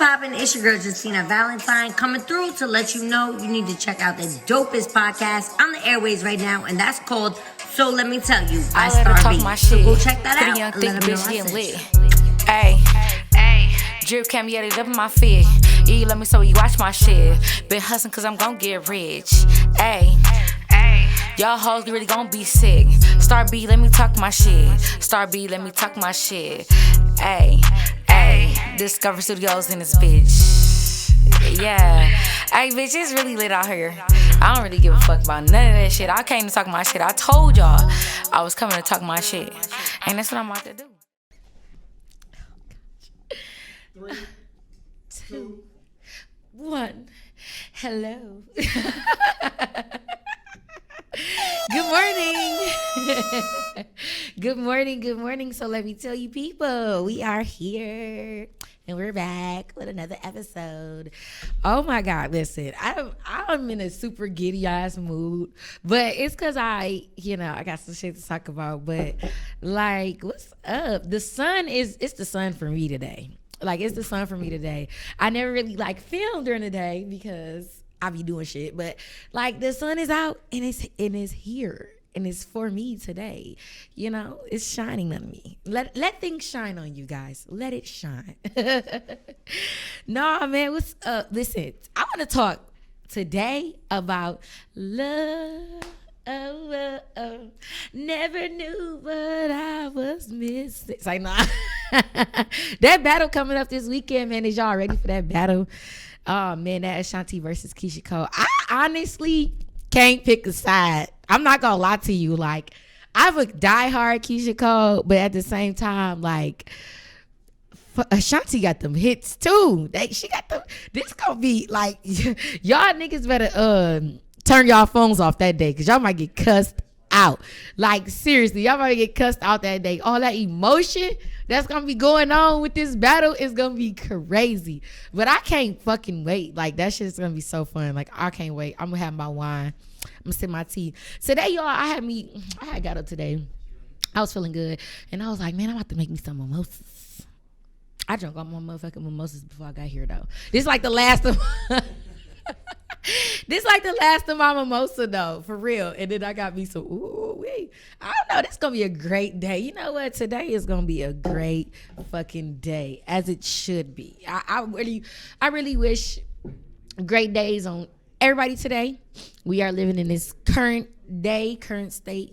poppin'? It's your girl Justina Valentine coming through to let you know you need to check out the dopest podcast on the airways right now, and that's called So Let Me Tell You by Starr B. So go check that out. Young, thick bitch getting lit. Ayy. Drip cam, yeah, they up in my feet. Yeah, you let me so you watch my shit. Been hustling cause I'm gon' get rich. Ayy. Y'all hoes really gon' be sick. Starr B, let me talk my shit. Starr B, let me talk my shit. Ayy. Discover Studios in this bitch. Yeah. Hey, bitch, it's really lit out here. I don't really give a fuck about none of that shit. I came to talk my shit. I told y'all I was coming to talk my shit. And that's what I'm about to do. 3, 2, 1. Hello. Good morning. Good morning. So let me tell you, people, we are here and we're back with another episode. Oh my God, listen, I'm in a super giddy ass mood, but it's cause I got some shit to talk about. But like, what's up? It's the sun for me today. It's the sun for me today. I never really film during the day because I be doing shit, but the sun is out and it's here and it's for me today. It's shining on me. Let things shine on you guys. Let it shine. Nah, man, what's up? Listen, I want to talk today about love. Oh. Never knew what I was missing. It's nah. That battle coming up this weekend, man. Is y'all ready for that battle? Oh man, that Ashanti versus Keisha Cole. I honestly can't pick a side. I'm not gonna lie to you. I'm a diehard Keisha Cole, but at the same time, Ashanti got them hits too. She got them. This gonna be y'all niggas better turn y'all phones off that day, cause y'all might get cussed out. Seriously, y'all might get cussed out that day. All that emotion that's gonna be going on with this battle is gonna be crazy. But I can't fucking wait. That shit's gonna be so fun. I can't wait. I'm gonna have my wine. I'm gonna sip my tea. Today, y'all, I had got up today. I was feeling good. And I was like, man, I'm about to make me some mimosas. I drank all my motherfucking mimosas before I got here, though. This the last of This the last of my mimosa though, for real. And then I got me some, I don't know, this gonna be a great day. You know what? Today is gonna be a great fucking day, as it should be. I really wish great days on everybody today. We are living in this current state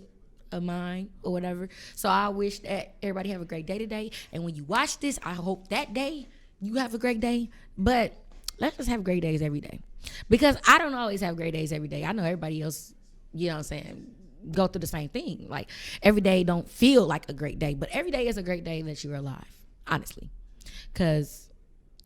of mind or whatever. So I wish that everybody have a great day today. And when you watch this, I hope that day you have a great day. But let's just have great days every day. Because I don't always have great days every day. I know everybody else, go through the same thing. Every day don't feel like a great day, but every day is a great day that you're alive, honestly. Because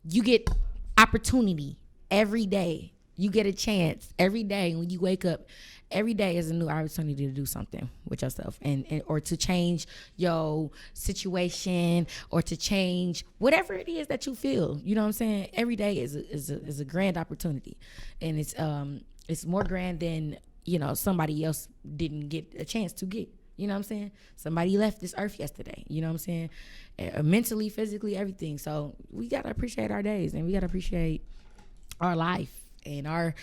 you get opportunity every day. You get a chance every day when you wake up. Every day is a new opportunity to do something with yourself and or to change your situation or to change whatever it is that you feel. You know what I'm saying? Every day is a grand opportunity, and it's more grand than somebody else didn't get a chance to get. You know what I'm saying? Somebody left this earth yesterday. You know what I'm saying? Mentally, physically, everything. So we gotta appreciate our days, and we gotta appreciate our life and our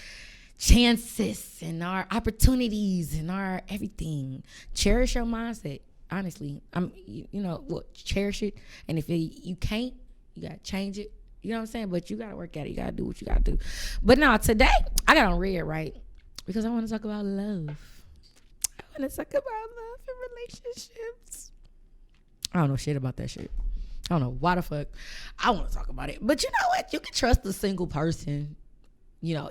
chances and our opportunities and our everything. Cherish your mindset. Honestly, cherish it. And if you can't, you gotta change it. You know what I'm saying? But you gotta work at it. You gotta do what you gotta do. But now today, I got on red, right? Because I want to talk about love. I want to talk about love and relationships. I don't know shit about that shit. I don't know why the fuck I want to talk about it. But you know what? You can trust a single person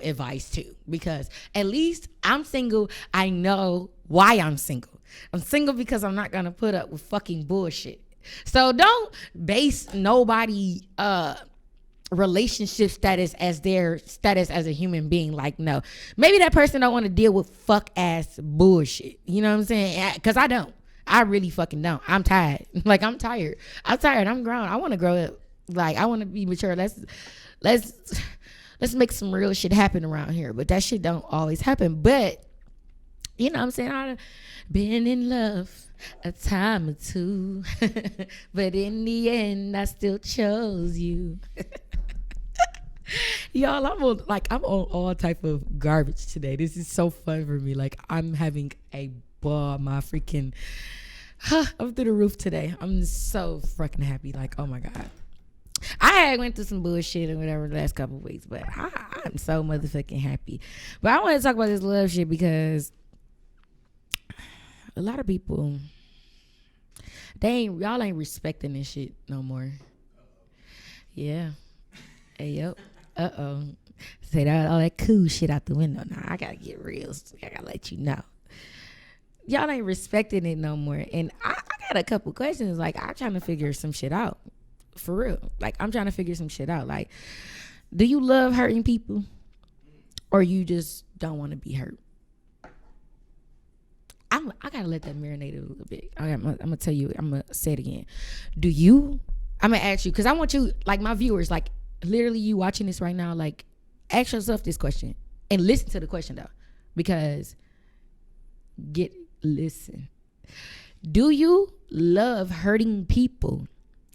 advice too, because at least I'm single. I know why I'm single. I'm single because I'm not gonna put up with fucking bullshit. So don't base nobody relationship status as their status as a human being. No, maybe that person don't want to deal with fuck ass bullshit. You know what I'm saying? Because I don't. I really fucking don't. I'm tired. I'm tired. I'm grown. I want to grow up. I want to be mature. Let's make some real shit happen around here. But that shit don't always happen. But, you know what I'm saying? I've been in love a time or two. But in the end, I still chose you. Y'all, I'm on all type of garbage today. This is so fun for me. Like, I'm having a ball. My freaking, I'm through the roof today. I'm so fucking happy. Like, oh my God. I had went through some bullshit or whatever the last couple of weeks, but I'm so motherfucking happy. But I want to talk about this love shit because a lot of people, y'all ain't respecting this shit no more. Yeah. Hey, yo. Uh-oh. Say that all that cool shit out the window. Nah, I gotta get real. I gotta let you know. Y'all ain't respecting it no more. And I got a couple questions. Like, I'm trying to figure some shit out. For real. Like, I'm trying to figure some shit out. Like, do you love hurting people? Or you just don't want to be hurt? I gotta let that marinate a little bit. I'm gonna tell you, I'm gonna say it again. I'm gonna ask you, because I want you, like my viewers, like literally you watching this right now, like ask yourself this question and listen to the question though, because listen. Do you love hurting people,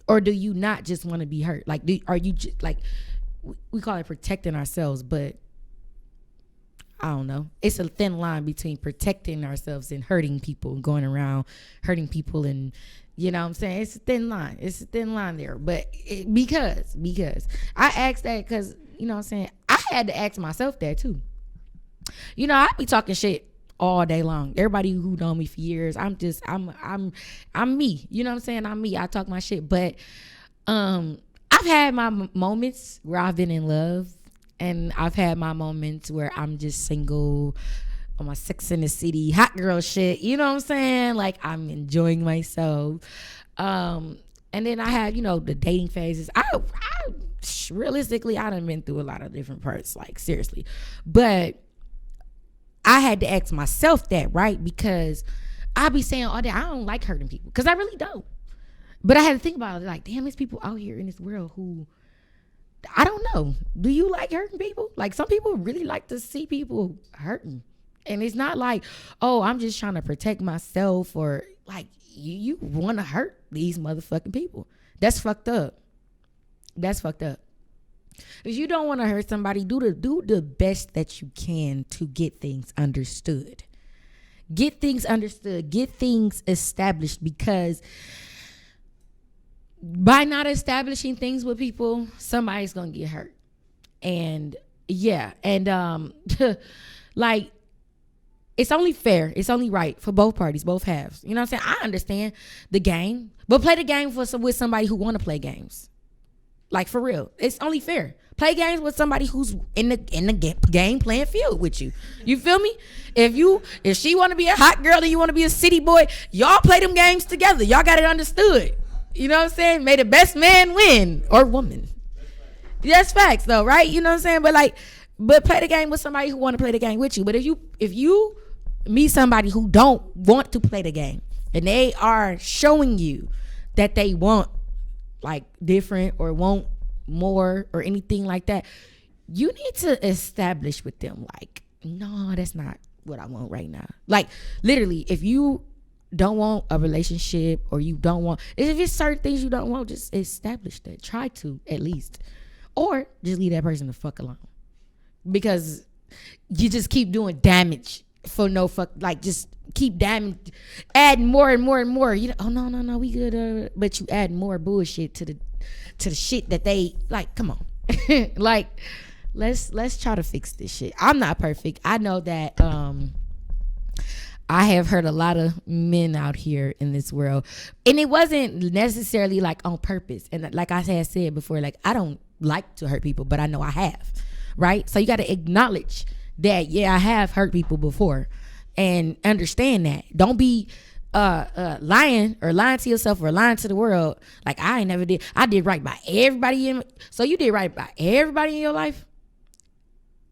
or do you not just want to be hurt? Like, are you just like, we call it protecting ourselves, but I don't know. It's a thin line between protecting ourselves and hurting people, going around hurting people, and you know what I'm saying? It's a thin line. It's a thin line there. But because I asked that because, you know what I'm saying, I had to ask myself that too. You know, I be talking shit all day long. Everybody who know me for years, I'm me. You know what I'm saying? I'm me. I talk my shit. But I've had my moments where I've been in love. And I've had my moments where I'm just single on my Sex in the City hot girl shit. You know what I'm saying? Like, I'm enjoying myself. And then I had, you know, the dating phases. I realistically, I done been through a lot of different parts, like seriously. But I had to ask myself that, right? Because I be saying all day, I don't like hurting people. Because I really don't. But I had to think about it, like, damn, there's people out here in this world who, I don't know. Do you like hurting people? Like, some people really like to see people hurting. And it's not like, oh, I'm just trying to protect myself, or like you want to hurt these motherfucking people. That's fucked up. That's fucked up. If you don't want to hurt somebody, do the best that you can to get things understood. Get things understood. Get things established, because by not establishing things with people, somebody's gonna get hurt. And yeah, and like, it's only fair, it's only right for both parties, both halves. You know what I'm saying? I understand the game, but play the game with somebody who want to play games. Like, for real, it's only fair. Play games with somebody who's in the game playing field with you. You feel me? If she want to be a hot girl and you want to be a city boy, y'all play them games together. Y'all got it understood. You know what I'm saying? May the best man win, or woman. That's facts though, right? You know what I'm saying? But play the game with somebody who want to play the game with you. But if you meet somebody who don't want to play the game, and they are showing you that they want like different or want more or anything like that, you need to establish with them, like, no, that's not what I want right now. Like, literally, if you don't want a relationship, or you don't want, if it's certain things you don't want, just establish that. Try to, at least. Or just leave that person the fuck alone, because you just keep doing damage for no fuck. Like, just keep damage, add more and more and more. You know, oh no, we good. But you add more bullshit to the shit that they like. Come on, like, let's try to fix this shit. I'm not perfect. I know that. I have heard a lot of men out here in this world, and it wasn't necessarily like on purpose. And like I had said before, like, I don't like to hurt people, but I know I have, right? So you got to acknowledge that, yeah, I have hurt people before, and understand that. Don't be lying to yourself or lying to the world. Like, I ain't never did. I did right by everybody. So you did right by everybody in your life,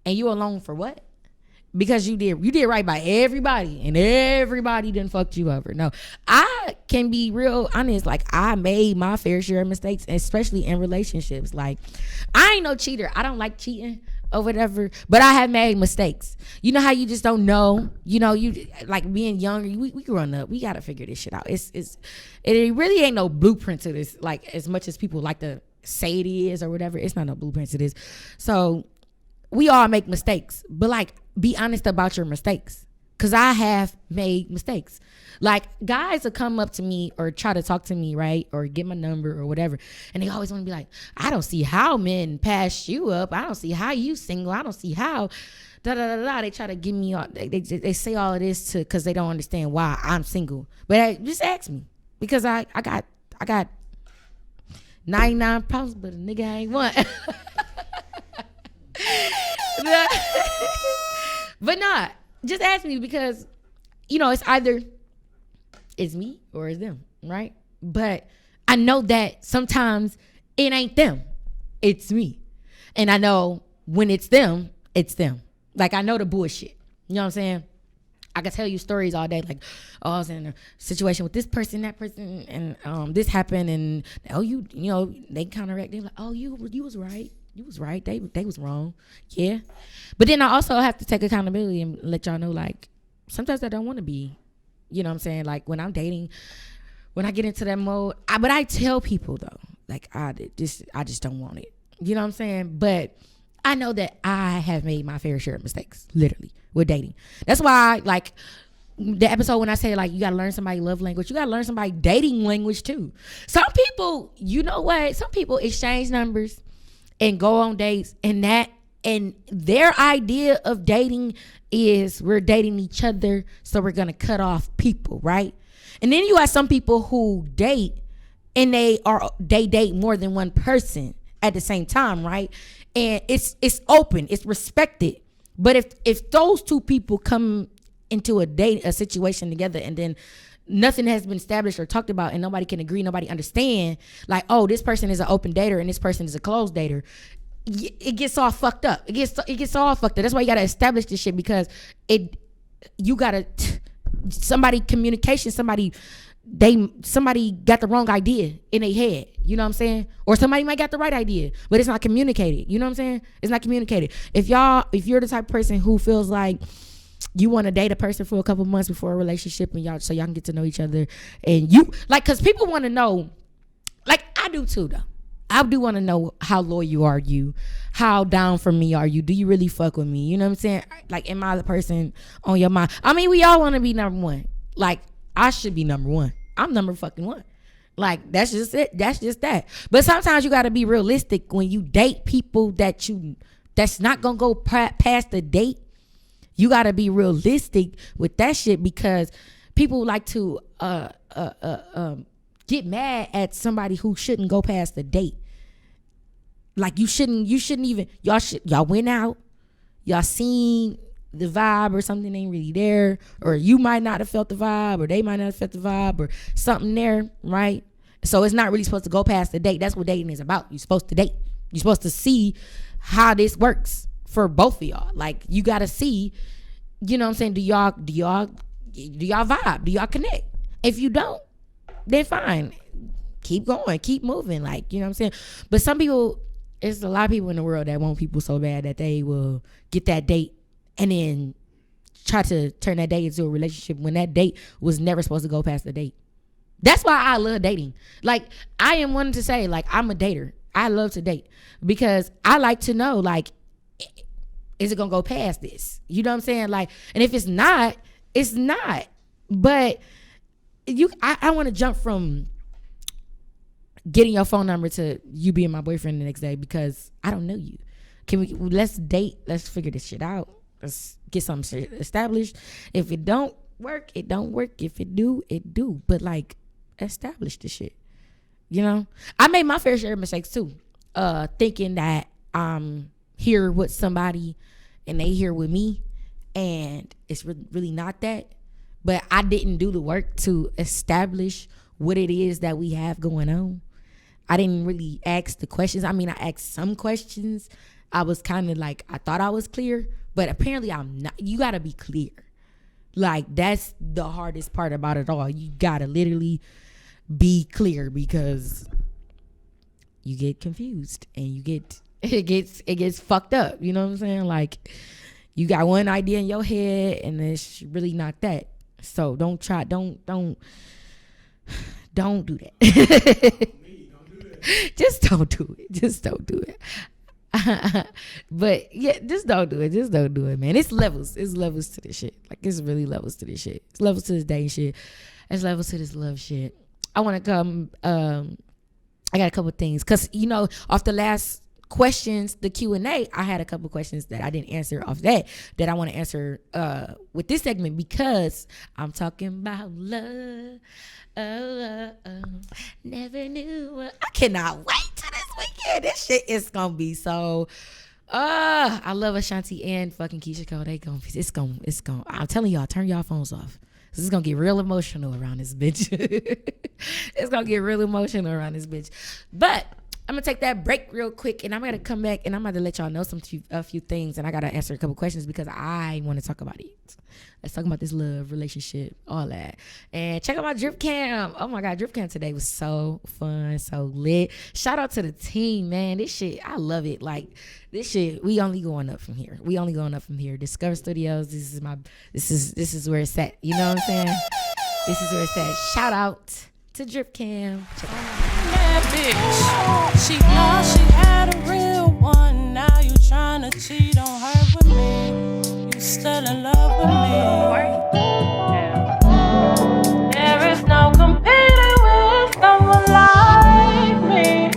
and you alone for what? Because you did right by everybody, and everybody done fucked you over. No, I can be real honest. Like, I made my fair share of mistakes, especially in relationships. Like, I ain't no cheater. I don't like cheating or whatever, but I have made mistakes. You know how you just don't know? You know, you like being younger, we growing up, we gotta figure this shit out. It really ain't no blueprint to this, like, as much as people like to say it is or whatever. It's not no blueprints, it is. So we all make mistakes, but like, be honest about your mistakes. Cause I have made mistakes. Like, guys will come up to me or try to talk to me, right? Or get my number or whatever. And they always want to be like, I don't see how men pass you up. I don't see how you single. I don't see how They try to give me all, they say all of this cause they don't understand why I'm single. But just ask me, because I got 99 problems, but a nigga ain't one. But not. Just ask me, because, it's either it's me or it's them, right? But I know that sometimes it ain't them, it's me. And I know when it's them, it's them. Like, I know the bullshit. You know what I'm saying? I can tell you stories all day, like, oh, I was in a situation with this person, that person, and this happened, and they counteract. They're like, oh, you was right. You was right. They was wrong. Yeah. But then I also have to take accountability and let y'all know, like, sometimes I don't want to be, you know what I'm saying? Like, when I'm dating, when I get into that mode, but I tell people though, like, I just don't want it. You know what I'm saying? But I know that I have made my fair share of mistakes, literally, with dating. That's why, like, the episode when I say, like, you gotta learn somebody's love language, you gotta learn somebody's dating language too. Some people, you know what? Some people exchange numbers and go on dates, and their idea of dating is we're dating each other, so we're gonna cut off people, right? And then you have some people who date and they date more than one person at the same time, right? And it's open, it's respected. But if those two people come into a situation together, and then nothing has been established or talked about, and nobody can agree, nobody understand, like, oh, this person is an open dater and this person is a closed dater, it gets all fucked up. It gets all fucked up. That's why you gotta establish this shit, because somebody got the wrong idea in their head. You know what I'm saying? Or somebody might got the right idea, but it's not communicated. You know what I'm saying? It's not communicated. If you're the type of person who feels like you want to date a person for a couple months before a relationship, and y'all can get to know each other, and you like, because people want to know, like, I do too though. I do want to know, how loyal are you? How down for me are you? Do you really fuck with me? You know what I'm saying? Like, am I the person on your mind? I mean, we all want to be number one. Like, I should be number one. I'm number fucking one. Like, that's just it. That's just that. But sometimes you got to be realistic when you date people that's not gonna go past the date. You got to be realistic with that shit, because people like to get mad at somebody who shouldn't go past the date. Like, you shouldn't even, y'all went out, y'all seen the vibe, or something ain't really there, or you might not have felt the vibe, or they might not have felt the vibe, or something there, right? So it's not really supposed to go past the date. That's what dating is about. You're supposed to date. You're supposed to see how this works for both of y'all. Like, you gotta see, you know what I'm saying? Do y'all vibe? Do y'all connect? If you don't, then fine. Keep going, keep moving. Like, you know what I'm saying? But some people, there's a lot of people in the world that want people so bad that they will get that date and then try to turn that date into a relationship when that date was never supposed to go past the date. That's why I love dating. Like, I am one to say, like, I'm a dater. I love to date, because I like to know, like, is it gonna go past this? You know what I'm saying? Like, and if it's not, it's not. But I want to jump from getting your phone number to you being my boyfriend the next day, because I don't know you. Let's date. Let's figure this shit out. Let's get something established. If it don't work, it don't work. If it do, it do. But, like, establish the shit. You know? I made my fair share of mistakes too. Thinking that I'm here with somebody and they here with me, and it's really not that. But I didn't do the work to establish what it is that we have going on. I didn't really ask the questions. I mean, I asked some questions. I was kind of like, I thought I was clear, but apparently I'm not. You got to be clear. Like, that's the hardest part about it all. You got to literally be clear, because you get confused and it gets fucked up. You know what I'm saying? Like, you got one idea in your head and it's really not that. So don't do that. Just don't do it. Just don't do it. But yeah, just don't do it. Just don't do it, man. It's levels. It's levels to this shit. Like, it's really levels to this shit. It's levels to this dating shit. It's levels to this love shit. I want to come. I got a couple things because off the last questions, the Q&A, I had a couple questions that I didn't answer off that I want to answer with this segment because I'm talking about love. Never knew. I cannot wait till this weekend. This shit is gonna be so. I love Ashanti and fucking Keisha Cole. It's gonna. I'm telling y'all, turn y'all phones off. This is gonna get real emotional around this bitch. It's gonna get real emotional around this bitch. But I'm gonna take that break real quick, and I'm gonna come back, and I'm gonna let y'all know a few things, and I gotta answer a couple questions because I want to talk about it. Let's talk about this love, relationship, all that. And check out my drip cam. Oh my God, drip cam today was so fun, so lit. Shout out to the team, man. This shit, I love it. Like, this shit, we only going up from here. Discover Studios, this is where it's at. You know what I'm saying? This is where it's at. Shout out to drip cam. Check it out. That bitch, she thought she had a real one. Now you tryna cheat on her with me. You still in love with me. Yeah. There is no competing with someone like me.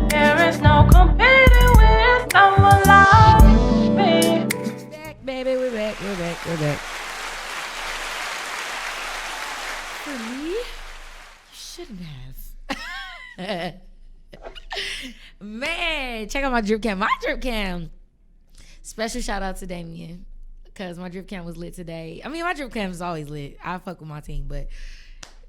There is no competing with someone like me. Back, baby, we're back. For me, you shouldn't have. Man, check out my drip cam. Special shout out to Damien because my drip cam was lit today. I mean, my drip cam is always lit. I fuck with my team, but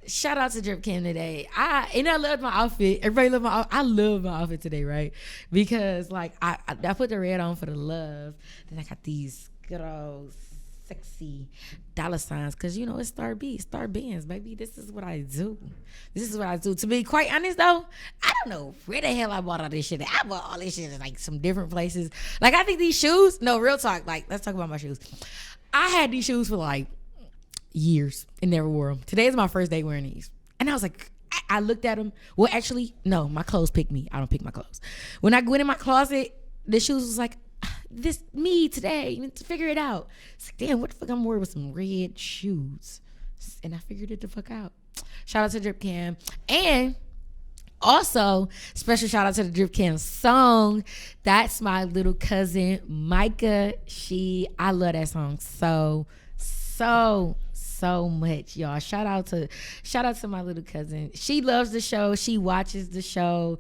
shout out to drip cam today. I loved my outfit. Everybody loved my outfit. I love my outfit today, right? Because like I put the red on for the love. Then I got these good old sexy dollar signs because it's Starr B, Starr Bands, baby. This is what I do. To be quite honest though, I don't know where the hell I bought all this shit. I bought all this shit at like some different places. Like, I think these shoes, no, real talk, like, let's talk about my shoes. I had these shoes for like years and never wore them. Today is my first day wearing these. And I was like, I looked at them. Well, actually, no, my clothes pick me. I don't pick my clothes. When I went in my closet, the shoes was like, this me today. You need to figure it out. It's like, damn, what the fuck I'm wearing with some red shoes? And I figured it the fuck out. Shout out to Drip Cam. And also, special shout out to the Drip Cam song. That's my little cousin, Micah. I love that song so much, y'all. Shout out to my little cousin. She loves the show. She watches the show.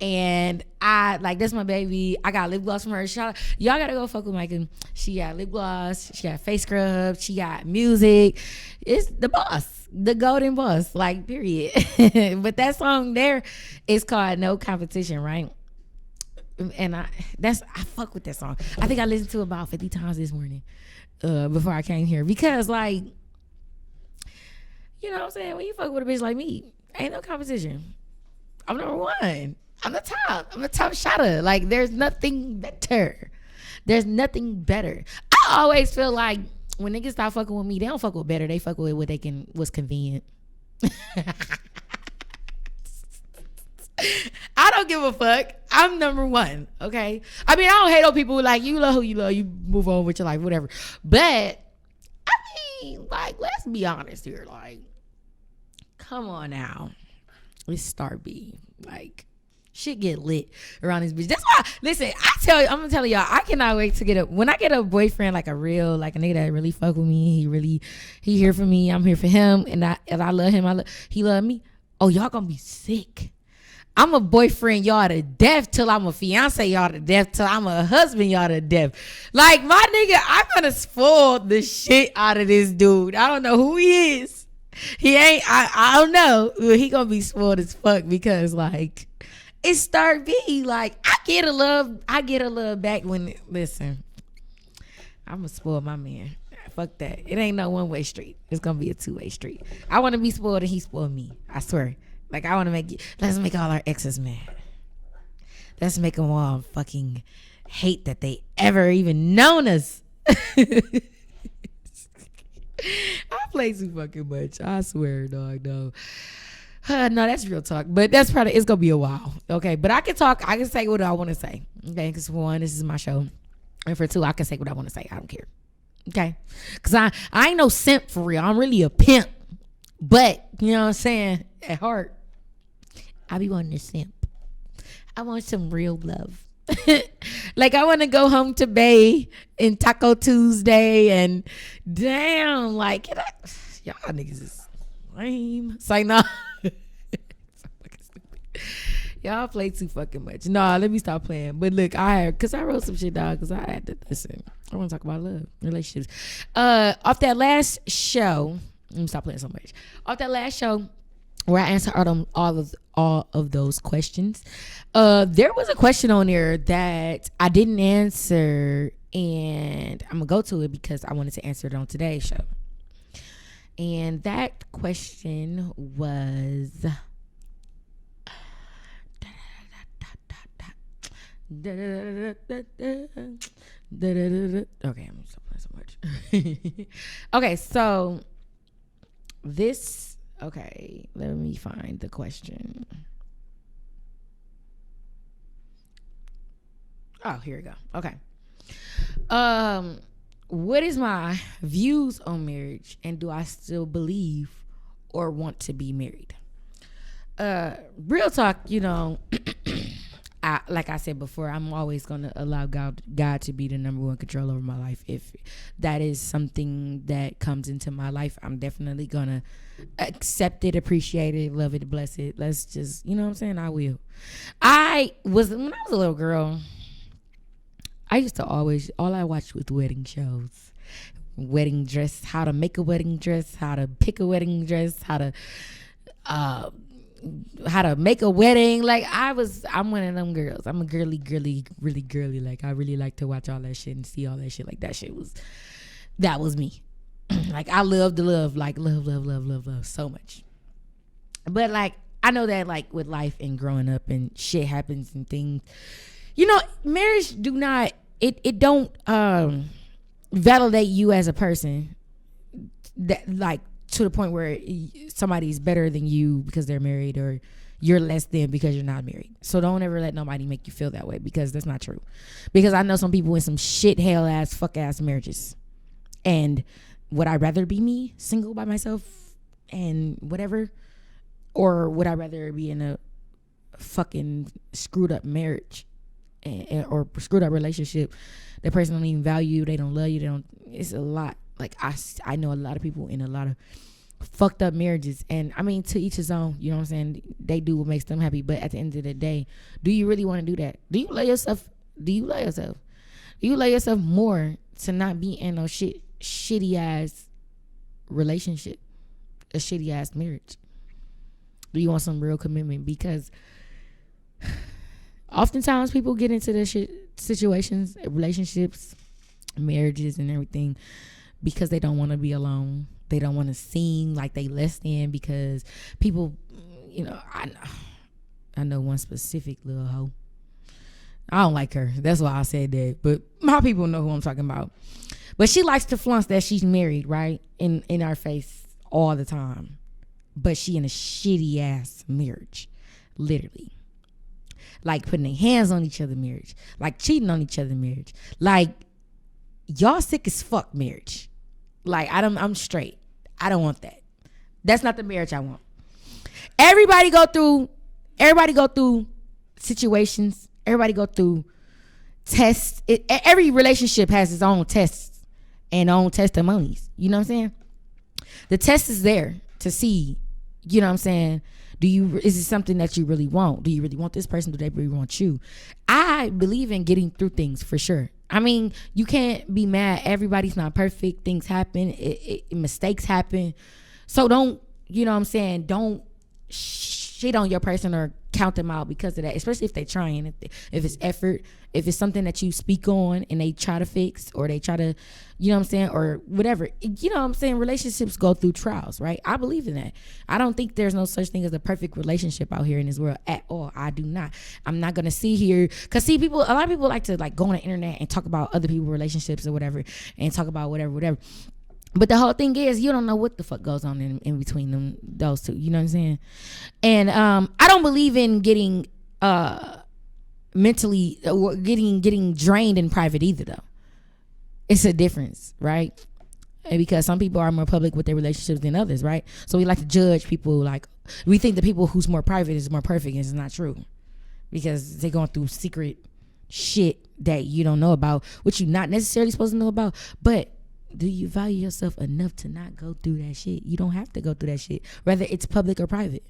And I like, that's my baby. I got lip gloss from her. Y'all gotta go fuck with Micah. She got lip gloss. She got face scrub. She got music. It's the boss, the golden boss. Like, period. But that song there is called No Competition, right? And I fuck with that song. I think I listened to it about 50 times this morning before I came here because, like, you know what I'm saying? When you fuck with a bitch like me, ain't no competition. I'm number one. I'm the top. I'm the top shotter. Like, there's nothing better. I always feel like when niggas stop fucking with me, they don't fuck with better. They fuck with what what's convenient. I don't give a fuck. I'm number one. Okay. I mean, I don't hate on people like, you love who you love. You move on with your life, whatever. But I mean, like, let's be honest here. Like, come on now. It's Starr B. Like, shit get lit around this bitch. That's why, listen, I'm gonna tell y'all, I cannot wait to when I get a boyfriend, like a nigga that really fuck with me. He here for me. I'm here for him. And I love him. He love me. Oh, y'all gonna be sick. I'm a boyfriend y'all to death till I'm a fiance y'all to death till I'm a husband y'all to death. Like, my nigga, I'm gonna spoil the shit out of this dude. I don't know who he is. He ain't, I don't know. He gonna be spoiled as fuck because, like, it's Starr B. Like, I get a love back when, listen, I'm gonna spoil my man. Fuck that. It ain't no one-way street. It's gonna be a two-way street. I wanna be spoiled and he spoiled me. I swear. Like, I wanna let's make all our exes mad. Let's make them all fucking hate that they ever even known us. I play too fucking much. I swear, dog. No. No, that's real talk. But that's probably, it's going to be a while. Okay. But I can talk. I can say what I want to say. Okay. Because for one, this is my show. And for two, I can say what I want to say. I don't care. Okay. Because I ain't no simp for real. I'm really a pimp. But, you know what I'm saying? At heart, I be wanting to simp. I want some real love. Like, I want to go home to Bay and Taco Tuesday and damn, like, y'all niggas is lame. It's like, nah. So fucking stupid. Y'all play too fucking much. Nah, let me stop playing. But look, cause I wrote some shit down because I had to listen. I want to talk about love, relationships. Off that last show, let me stop playing so much. Off that last show, where I answered all of those questions, there was a question on there that I didn't answer, and I'm gonna go to it because I wanted to answer it on today's show. And that question was, okay, I'm just playing so much. Okay, so this. Okay, let me find the question. Oh, here we go. Okay. What is my views on marriage, and do I still believe or want to be married? Real talk, you know, like I said before, I'm always going to allow God to be the number one control over my life. If that is something that comes into my life, I'm definitely going to accept it, appreciate it, love it, bless it. Let's just, you know what I'm saying? I will. When I was a little girl, I used to always, all I watched was wedding shows. Wedding dress, how to make a wedding dress, how to pick a wedding dress, how to make a wedding. Like, I'm one of them girls. I'm a really girly. Like, I really like to watch all that shit and see all that shit. Like, that was me. Like, I love to love, like love so much. But like, I know that like with life and growing up and shit happens and things, you know, marriage it don't validate you as a person, that like to the point where somebody's better than you because they're married, or you're less than because you're not married. So don't ever let nobody make you feel that way, because that's not true. Because I know some people in some shit hell ass fuck ass marriages, and would I rather be me, single by myself and whatever, or would I rather be in a fucking screwed up marriage or screwed up relationship? The person don't even value you, they don't love you, it's a lot. Like, I know a lot of people in a lot of fucked up marriages, and I mean, to each his own, you know what I'm saying? They do what makes them happy, but at the end of the day, do you really want to do that? Do you love yourself? Do you love yourself more to not be in no shitty ass relationship, a shitty ass marriage? Do you want some real commitment? Because oftentimes people get into the situations, relationships, marriages and everything, because they don't want to be alone. They don't want to seem like they less than, because people, you know, I know one specific little hoe. I don't like her. That's why I said that. But my people know who I'm talking about. But she likes to flaunt that she's married, right? In our face all the time. But she in a shitty ass marriage. Literally. Like putting their hands on each other marriage. Like cheating on each other marriage. Like, y'all sick as fuck marriage. Like, I'm straight. I don't want that. That's not the marriage I want. Everybody go through situations. Everybody go through tests. Every relationship has its own tests and own testimonies. You know what I'm saying? The test is there to see, you know what I'm saying? Is it something that you really want? Do you really want this person? Do they really want you? I believe in getting through things for sure. I mean, you can't be mad. Everybody's not perfect. Things happen. Mistakes happen. So don't, you know what I'm saying? Don't shit on your person or count them out because of that, especially if they're trying. If it's effort, if it's something that you speak on and they try to fix, or they try to, you know what I'm saying, or whatever. You know what I'm saying? Relationships go through trials, right? I believe in that. I don't think there's no such thing as a perfect relationship out here in this world at all. I do not. I'm not going to sit here, because see, a lot of people like to like go on the internet and talk about other people's relationships or whatever, and talk about whatever. But the whole thing is, you don't know what the fuck goes on in between those two. You know what I'm saying? And I don't believe in getting mentally getting drained in private either, though. It's a difference, right? And because some people are more public with their relationships than others, right? So we like to judge people. Like, we think the people who's more private is more perfect, and it's not true, because they're going through secret shit that you don't know about, which you're not necessarily supposed to know about. But do you value yourself enough to not go through that shit? You don't have to go through that shit, whether it's public or private.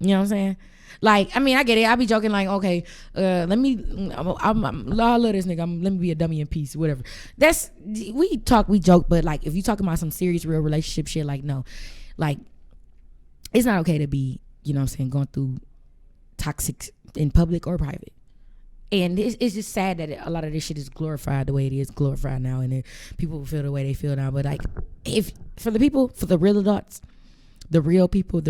You know what I'm saying? Like, I mean, I get it. I be joking like, okay, I love this nigga. Let me be a dummy in peace, whatever. We joke, but like, if you talking about some serious, real relationship shit, like, no, like, it's not okay to be, you know what I'm saying, going through toxic in public or private. And it's just sad that a lot of this shit is glorified the way it is glorified now, and people feel the way they feel now. But like, if for the real adults, the real people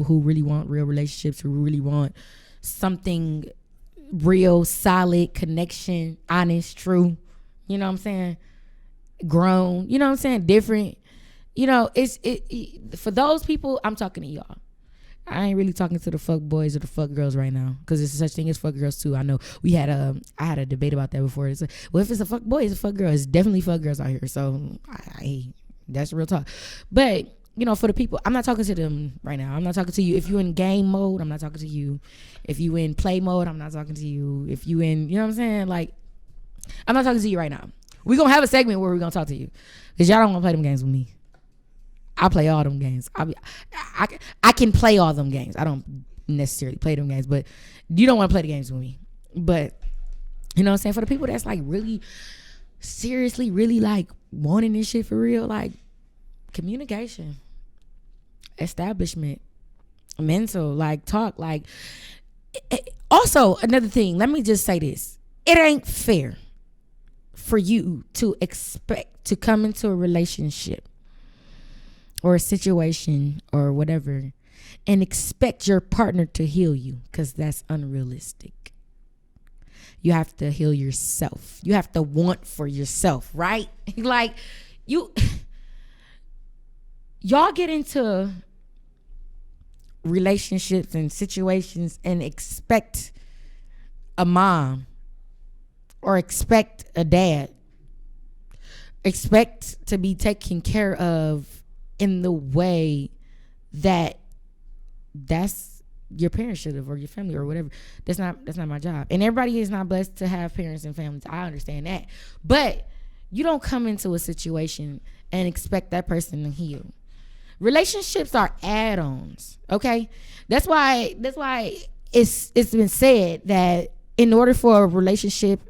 who really want real relationships, who really want something real, solid, connection, honest, true, you know what I'm saying, grown, you know what I'm saying, different, you know, it for those people, I'm talking to y'all. I ain't really talking to the fuck boys or the fuck girls right now, because there's such thing as fuck girls too. I know I had a debate about that before. It's like, well, if it's a fuck boy, it's a fuck girl. It's definitely fuck girls out here. So that's real talk. But you know, for the people, I'm not talking to them right now. I'm not talking to you. If you in game mode, I'm not talking to you. If you in play mode, I'm not talking to you. If you in, you know what I'm saying? Like, I'm not talking to you right now. We're going to have a segment where we're going to talk to you, because y'all don't want to play them games with me. I play all them games. I can play all them games. I don't necessarily play them games, but you don't want to play the games with me. But, you know what I'm saying? For the people that's like really seriously, really like wanting this shit for real, like, communication, establishment, mental, like, talk, like, also another thing, let me just say this. It ain't fair for you to expect to come into a relationship or a situation or whatever and expect your partner to heal you, because that's unrealistic. You have to heal yourself. You have to want for yourself, right? Like, y'all get into relationships and situations and expect a mom or expect a dad, expect to be taken care of in the way that's your parents should have, or your family, or whatever. That's not my job. And everybody is not blessed to have parents and families. I understand that. But you don't come into a situation and expect that person to heal. Relationships are add-ons, okay? That's why it's been said that in order for a relationship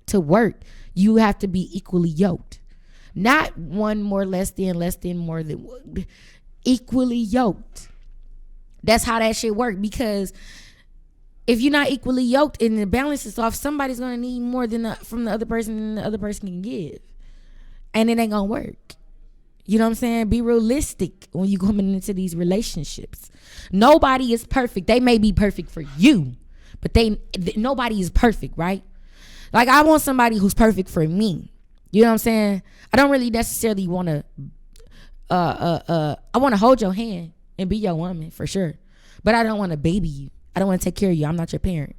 to work, you have to be equally yoked. Not one more less than more than, equally yoked. That's how that shit work, because if you're not equally yoked and the balance is off, somebody's gonna need more from the other person than the other person can give, and it ain't gonna work. You know what I'm saying? Be realistic when you coming into these relationships. Nobody is perfect. They may be perfect for you, but nobody is perfect, right? Like, I want somebody who's perfect for me. You know what I'm saying? I don't really necessarily want to I want to hold your hand and be your woman for sure, but I don't want to baby you. I don't want to take care of you. I'm not your parent.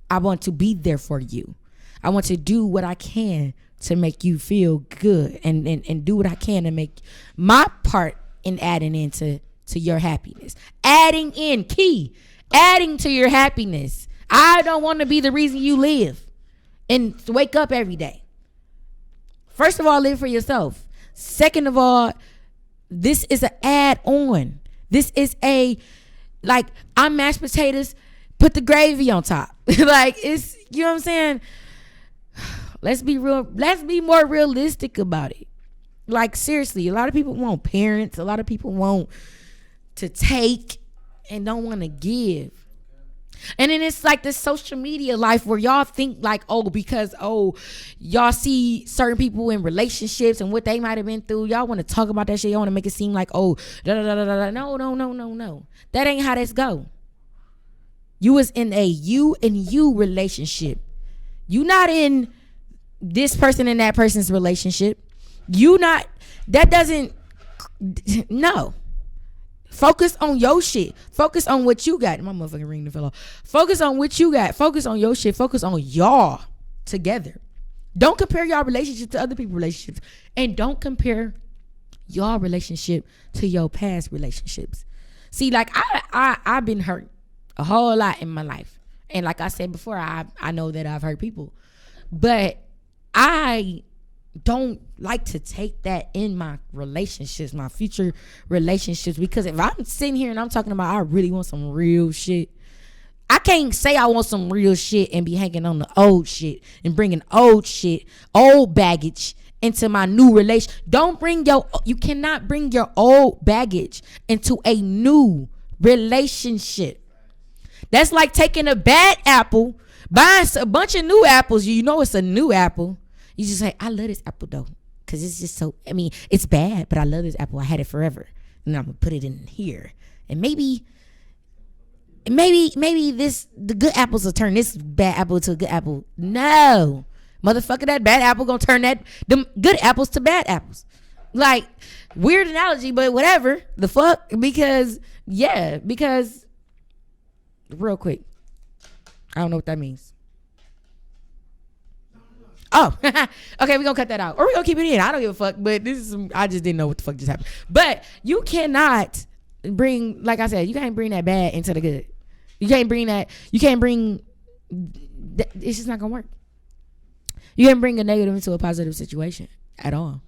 I want to be there for you. I want to do what I can to make you feel good, and do what I can to make my part in adding into your happiness. Adding to your happiness. I don't want to be the reason you live and wake up every day. First of all, live for yourself. Second of all, this is an add-on. This is I'm mashed potatoes, put the gravy on top. Like, it's, you know what I'm saying? Let's be real. Let's be more realistic about it. Like, seriously, a lot of people want parents. A lot of people want to take and don't want to give. And then it's like this social media life where y'all think like, because y'all see certain people in relationships and what they might have been through. Y'all want to talk about that shit. Y'all want to make it seem like, da da da da da. No. That ain't how this go. You was in a you and you relationship. You not in this person and that person's relationship. You not That doesn't, no. Focus on your shit. Focus on what you got. My motherfucking ring to fill off. Focus on what you got. Focus on your shit. Focus on y'all together. Don't compare y'all relationship to other people's relationships. And don't compare y'all relationship to your past relationships. See, like I've been hurt a whole lot in my life. And like I said before, I know that I've hurt people. But I don't like to take that in my relationships, my future relationships, because if I'm sitting here and I'm talking about I really want some real shit, I can't say I want some real shit and be hanging on the old shit and bringing old shit, old baggage into my new relation. You cannot bring your old baggage into a new relationship. That's like taking a bad apple, buying a bunch of new apples. You know it's a new apple. You just say, I love this apple though, because it's just so, I mean, it's bad, but I love this apple. I had it forever. And I'm going to put it in here. And maybe the good apples will turn this bad apple to a good apple. No. Motherfucker, that bad apple going to turn them good apples to bad apples. Like, weird analogy, but whatever. The fuck? Because, real quick, I don't know what that means. Oh, okay, we're gonna cut that out. Or we're gonna keep it in. I don't give a fuck, but I just didn't know what the fuck just happened. But you cannot bring, like I said, you can't bring that bad into the good. It's just not gonna work. You can't bring a negative into a positive situation at all.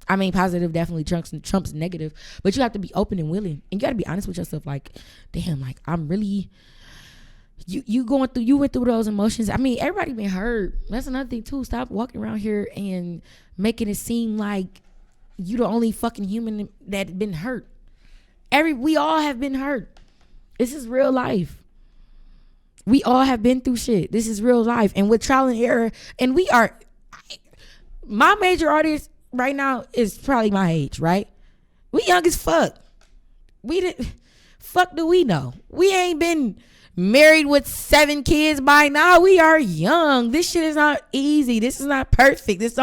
I mean, positive definitely trumps negative, but you have to be open and willing. And you gotta be honest with yourself, like, damn, like, I'm really... You went through those emotions. I mean, everybody been hurt. That's another thing too. Stop walking around here and making it seem like you the only fucking human that been hurt. We all have been hurt. This is real life. We all have been through shit. This is real life. And with trial and error, and my major audience right now is probably my age, right? We young as fuck. Fuck do we know? We ain't been married with 7 kids by now. We are young. This shit is not easy. This is not perfect. This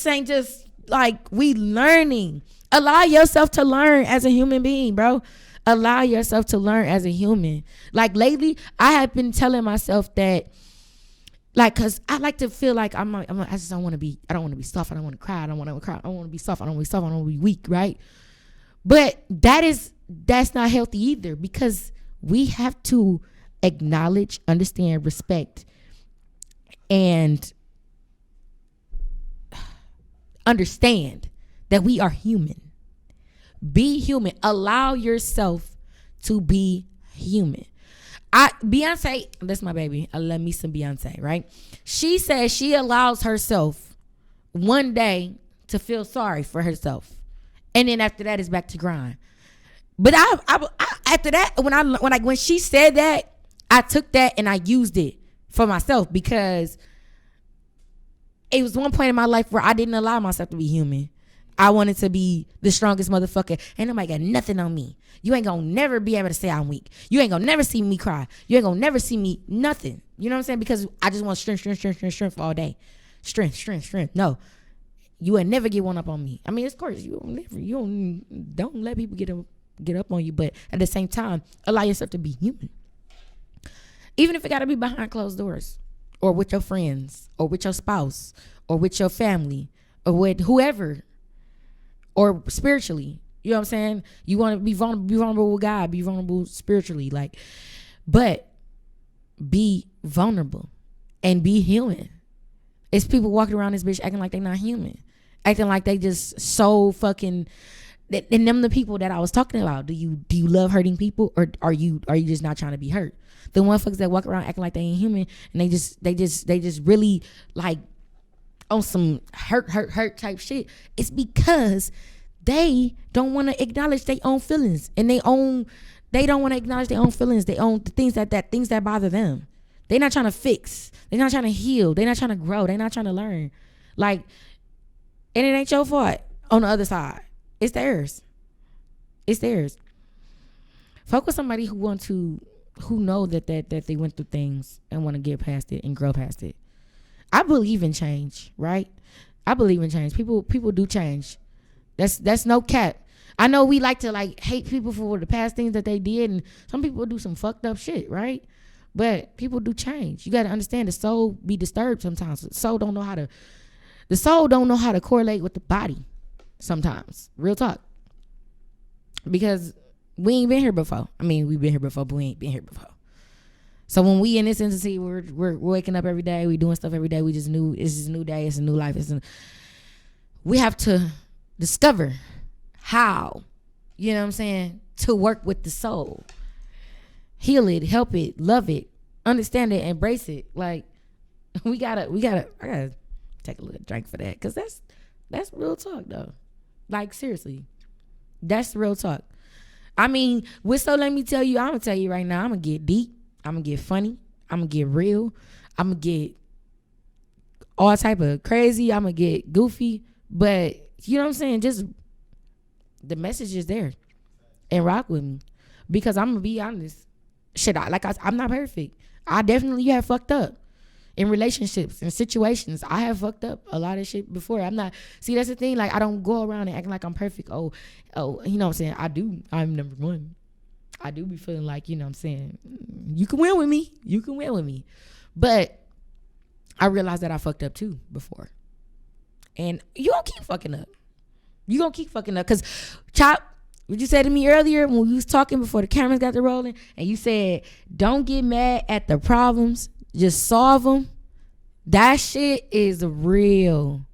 ain't just like we learning. Allow yourself to learn as a human being, bro. Allow yourself to learn as a human. Like lately, I have been telling myself that, like, cause I like to feel like I just don't want to be soft. I don't want to cry. I don't want to cry. I don't want to be soft. I don't want to be soft. I don't want to be weak, right? But that's not healthy either, because we have to acknowledge, understand, respect, and understand that we are human. Be human. Allow yourself to be human. Beyonce, that's my baby. I love me some Beyonce, right? She says she allows herself one day to feel sorry for herself. And then after that, it's back to grind. But I after that, when she said that, I took that and I used it for myself, because it was one point in my life where I didn't allow myself to be human. I wanted to be the strongest motherfucker. Ain't nobody got nothing on me. You ain't gonna never be able to say I'm weak. You ain't gonna never see me cry. You ain't gonna never see me nothing. You know what I'm saying? Because I just want strength all day. Strength. No. You will never get one up on me. I mean, of course, don't let people get up on you, but at the same time, allow yourself to be human. Even if it got to be behind closed doors, or with your friends, or with your spouse, or with your family, or with whoever, or spiritually. You know what I'm saying? You want to be vulnerable with God, be vulnerable spiritually, like, but be vulnerable and be human. It's people walking around this bitch acting like they're not human, acting like they just so fucking. And them the people that I was talking about. Do you love hurting people, or are you just not trying to be hurt? The motherfuckers that walk around acting like they ain't human, and they just really like on some hurt type shit. It's because they don't want to acknowledge their own feelings, and they don't want to acknowledge their own feelings, their own things that bother them. They're not trying to fix. They're not trying to heal. They're not trying to grow. They're not trying to learn. Like, and it ain't your fault on the other side. It's theirs. Focus on somebody who know that they went through things and want to get past it and grow past it. I believe in change, right? I believe in change. People do change. That's no cap. I know we like to like hate people for the past things that they did, and some people do some fucked up shit, right? But people do change. You got to understand the soul be disturbed sometimes. The soul don't know how to correlate with the body sometimes. Real talk. Because we ain't been here before. I mean, we've been here before, but we ain't been here before. So when we in this infancy, we're waking up every day, we doing stuff every day. We just knew it's just a new day, it's a new life. We have to discover how, you know what I'm saying, to work with the soul. Heal it, help it, love it, understand it, embrace it. Like I gotta take a little drink for that, because that's real talk though. Like seriously, that's real talk. I mean, so let me tell you, I'm gonna tell you right now, I'm gonna get deep, I'm gonna get funny, I'm gonna get real, I'm gonna get all type of crazy, I'm gonna get goofy, but you know what I'm saying, just the message is there, and rock with me, because I'm gonna be honest. I'm not perfect. I definitely have fucked up in relationships and situations. I have fucked up a lot of shit before. See, that's the thing. Like, I don't go around and acting like I'm perfect. Oh, you know what I'm saying? I do. I'm number one. I do be feeling like, you know what I'm saying, you can win with me. But I realized that I fucked up too before. And you gonna keep fucking up. Because, Chop, what you said to me earlier when we was talking before the cameras got to rolling, and you said, don't get mad at the problems, just solve them. That shit is real.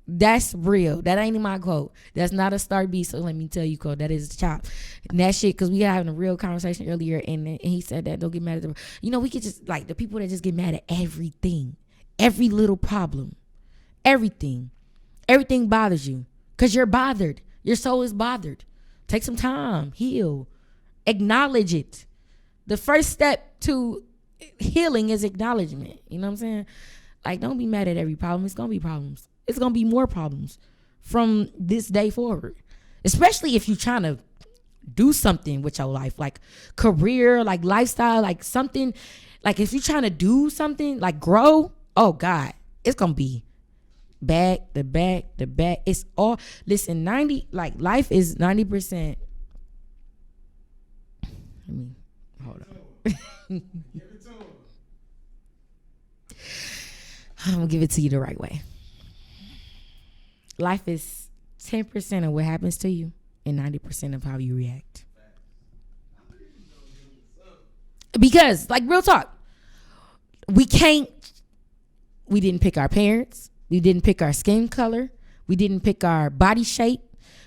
That's real. That ain't my quote. That's not a Starr B, so let me tell you quote. That is Chop. And that shit, because we got having a real conversation earlier, and he said that don't get mad at we could just, like, the people that just get mad at everything, every little problem, everything bothers you, because you're bothered. Your soul is bothered. Take some time, heal, acknowledge it. The first step to healing is acknowledgement. You know what I'm saying? Like, don't be mad at every problem. It's going to be problems. It's going to be more problems from this day forward. Especially if you're trying to do something with your life, like career, like lifestyle, like something. Like, if you're trying to do something, like grow, oh, God, it's going to be back to back to back. It's all, listen, life is 90%. Let me hold on. I'm gonna give it to you the right way. Life is 10% of what happens to you and 90% of how you react. Because, like, real talk, we didn't pick our parents. We didn't pick our skin color. We didn't pick our body shape.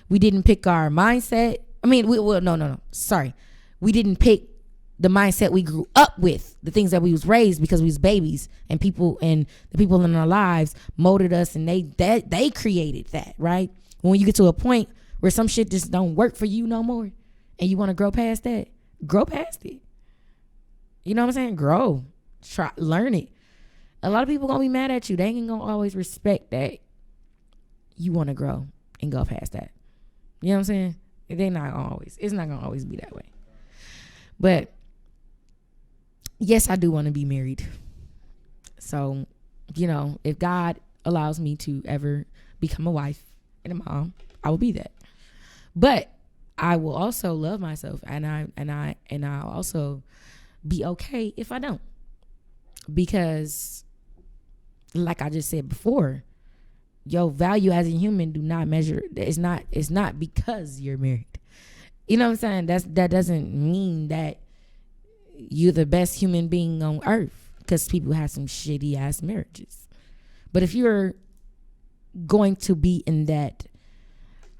We didn't pick our mindset. I mean, no. Sorry. We didn't pick the mindset we grew up with, the things that we was raised, because we was babies, and the people in our lives molded us, and they created that, right? When you get to a point where some shit just don't work for you no more, and you want to grow past that, grow past it. You know what I'm saying? Grow. Try, learn it. A lot of people gonna be mad at you. They ain't gonna always respect that you want to grow and go past that. You know what I'm saying? It's not gonna always be that way. But yes, I do want to be married. So, you know, if God allows me to ever become a wife and a mom, I will be that. But I will also love myself, and I'll also be okay if I don't. Because, like I just said before, your value as a human do not measure. It's not because you're married. You know what I'm saying? That doesn't mean that you're the best human being on earth, because people have some shitty ass marriages. But if you're going to be in that,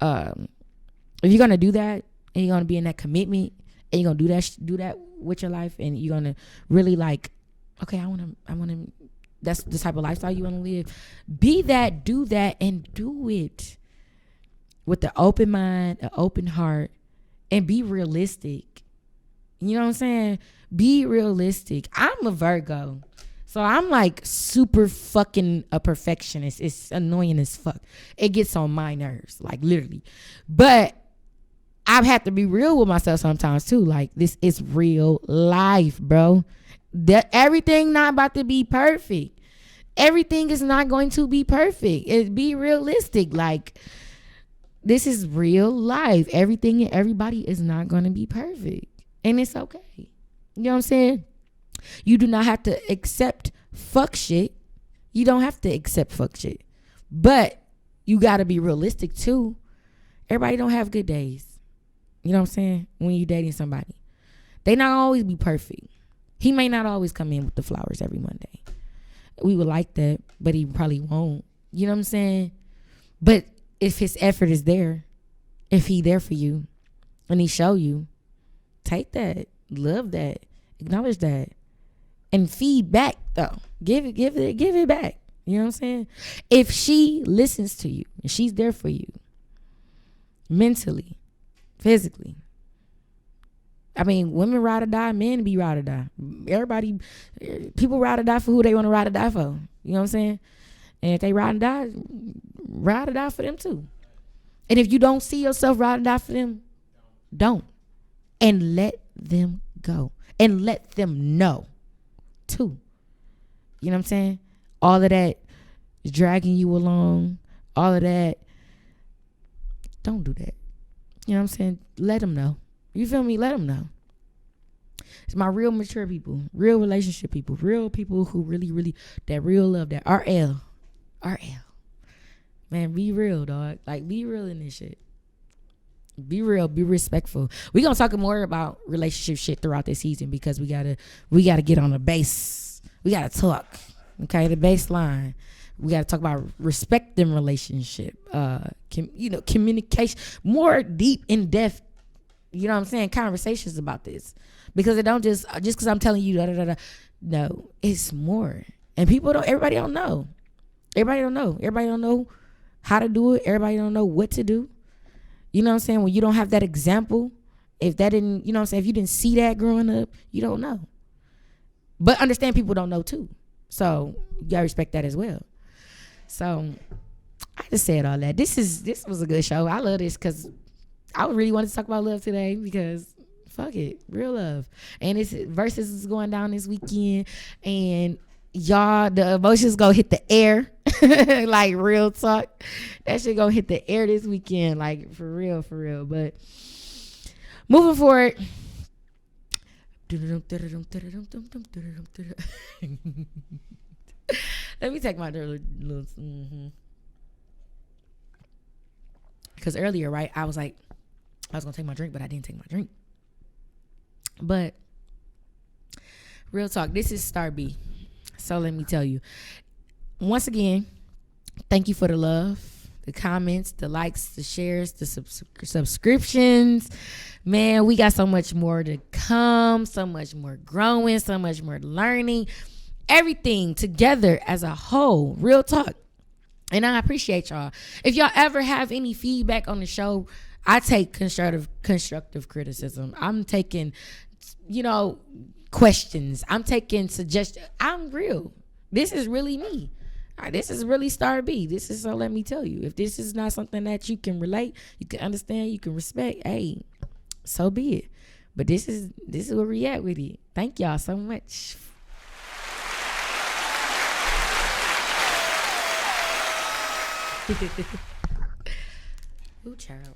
if you're gonna do that, and you're gonna be in that commitment, and you're gonna do that with your life, and you're gonna really like, okay, I wanna. That's the type of lifestyle you want to live. Be that, do that, and do it with an open mind, an open heart, and be realistic. You know what I'm saying? Be realistic. I'm a Virgo, so I'm like super fucking a perfectionist. It's annoying as fuck. It gets on my nerves, like literally. But I've had to be real with myself sometimes too. Like, this is real life, bro. That everything not about to be perfect. Everything is not going to be perfect. It be realistic. Like, this is real life. Everything and everybody is not going to be perfect. And it's okay. You know what I'm saying? You do not have to accept fuck shit. You don't have to accept fuck shit. But you got to be realistic too. Everybody don't have good days. You know what I'm saying? When you dating somebody. They not always be perfect. He may not always come in with the flowers every Monday. We would like that, but he probably won't. You know what I'm saying? But if his effort is there, if he there for you, and he show you, take that, love that, acknowledge that, and feed back though. Give it back. You know what I'm saying? If she listens to you and she's there for you, mentally, physically. I mean, women ride or die, men be ride or die. Everybody, people ride or die for who they want to ride or die for. You know what I'm saying? And if they ride or die for them too. And if you don't see yourself ride or die for them, don't. And let them go. And let them know too. You know what I'm saying? All of that is dragging you along. All of that. Don't do that. You know what I'm saying? Let them know. You feel me? Let them know. It's my real mature people, real relationship people, real people who really, that real love, that RL. Man, be real, dog. Like, be real in this shit. Be real, be respectful. We're going to talk more about relationship shit throughout this season because we gotta get on the base. We got to talk, okay? The baseline. We got to talk about respect in relationship, communication, more deep, in-depth, you know what I'm saying, conversations about this. Because it don't just because I'm telling you, no, it's more. And everybody don't know. Everybody don't know. Everybody don't know how to do it. Everybody don't know what to do. You know what I'm saying? When you don't have that example, if that didn't, you know what I'm saying, if you didn't see that growing up, you don't know. But understand people don't know too. So you gotta respect that as well. So I just said all that. This was a good show. I love this because I really wanted to talk about love today because fuck it, real love. And it's Versus is going down this weekend, and y'all, the emotions gonna hit the air. Like real talk, that shit gonna hit the air this weekend, like for real. But moving forward. Let me take my little because earlier, right, I was like, I was gonna take my drink, but I didn't take my drink. But real talk, this is Starr B. So let me tell you, once again, thank you for the love, the comments, the likes, the shares, the subscriptions. Man, we got so much more to come, so much more growing, so much more learning, everything together as a whole. Real talk. And I appreciate y'all. If y'all ever have any feedback on the show, I take constructive criticism. I'm taking, questions. I'm taking suggestions. I'm real. This is really me. This is really Starr B. This is, so let me tell you, if this is not something that you can relate, you can understand, you can respect, hey, so be it. But this is where we at with it. Thank y'all so much. Ooh, child.